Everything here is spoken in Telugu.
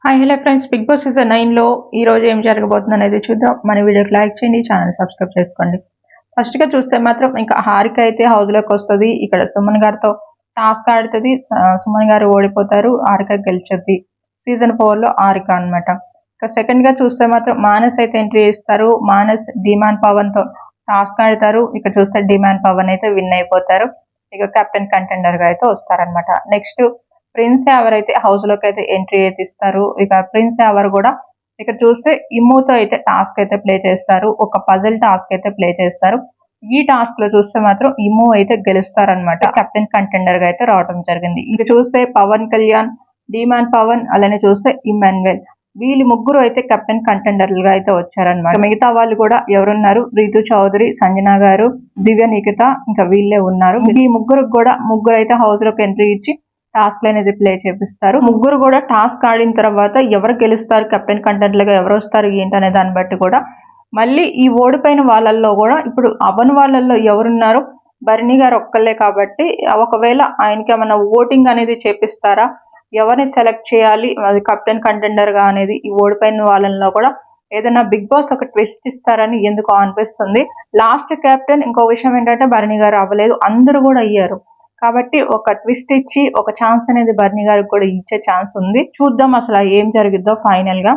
Hi hello friends, Bigg Boss season 9లో ఈ రోజు ఏం జరగబోతుంది అనేది చూద్దాం. మన వీడియోకి లైక్ చేయండి, ఛానల్ సబ్స్క్రైబ్ చేసుకోండి. ఫస్ట్ గా చూస్తే మాత్రం ఇంకా హారిక అయితే హౌస్ లోకి వస్తుంది. ఇక్కడ సుమన్ గారితో టాస్క్ ఆడుతుంది. సుమన్ గారు ఓడిపోతారు, హారిక గెలిచింది. సీజన్ 4లో హారిక అనమాట. ఇక సెకండ్ గా చూస్తే మాత్రం మానస్ అయితే ఎంట్రీ ఇస్తారు. మానస్ డిమాండ్ పవన్ తో టాస్క్ ఆడతారు. ఇక్కడ చూస్తే డిమాండ్ పవన్ అయితే విన్ అయిపోతారు. ఇక కెప్టెన్ కంటెండర్ గా అయితే వస్తారనమాట. నెక్స్ట్ ప్రిన్స్ ఎవరైతే హౌస్ లోకి అయితే ఎంట్రీ అయితే ఇస్తారు. ఇక ప్రిన్స్ ఎవరు కూడా ఇక్కడ చూస్తే ఇమ్ముతో అయితే టాస్క్ అయితే ప్లే చేస్తారు. ఒక పజిల్ టాస్క్ అయితే ప్లే చేస్తారు. ఈ టాస్క్ లో చూస్తే మాత్రం ఇమ్ము అయితే గెలుస్తారనమాట. కెప్టెన్ కంటెండర్ గా అయితే రావడం జరిగింది. ఇది చూస్తే పవన్ కళ్యాణ్, డిమాండ్ పవన్, అలానే చూస్తే ఇమ్మాన్యుయల్, వీళ్ళు ముగ్గురు అయితే కెప్టెన్ కంటెండర్లుగా అయితే వచ్చారనమాట. మిగతా వాళ్ళు కూడా ఎవరున్నారు, రీతు చౌదరి, సంజన గారు, దివ్య నిఖిత, ఇంకా వీళ్ళే ఉన్నారు. ఈ ముగ్గురు అయితే హౌస్ లోకి ఎంట్రీ ఇచ్చి టాస్క్ అనేది ప్లే చేపిస్తారు. ముగ్గురు కూడా టాస్క్ ఆడిన తర్వాత ఎవరు గెలుస్తారు, కెప్టెన్ కంటెండర్లుగా ఎవరు వస్తారు ఏంటనే దాన్ని బట్టి కూడా మళ్ళీ ఈ ఓడిపోయిన వాళ్ళల్లో కూడా ఇప్పుడు అవన్ వాళ్ళల్లో ఎవరున్నారు, భరణి గారు ఒక్కళ్ళే కాబట్టి ఒకవేళ ఆయనకి ఏమైనా ఓటింగ్ అనేది చేపిస్తారా, ఎవరిని సెలెక్ట్ చేయాలి అది కెప్టెన్ కంటెండర్ గా అనేది ఈ ఓడిపోయిన వాళ్ళల్లో కూడా ఏదైనా బిగ్ బాస్ ఒక ట్విస్ట్ ఇస్తారని ఎందుకు అనిపిస్తుంది. లాస్ట్ కెప్టెన్ ఇంకో విషయం ఏంటంటే భరణి గారు అవ్వలేదు, అందరూ కూడా అయ్యారు. కాబట్టి ఒక ట్విస్ట్ ఇచ్చి ఒక ఛాన్స్ అనేది బర్నీ గారికి కూడా ఇచ్చే ఛాన్స్ ఉంది. చూద్దాం అసలు ఏం జరిగిద్దో ఫైనల్ గా.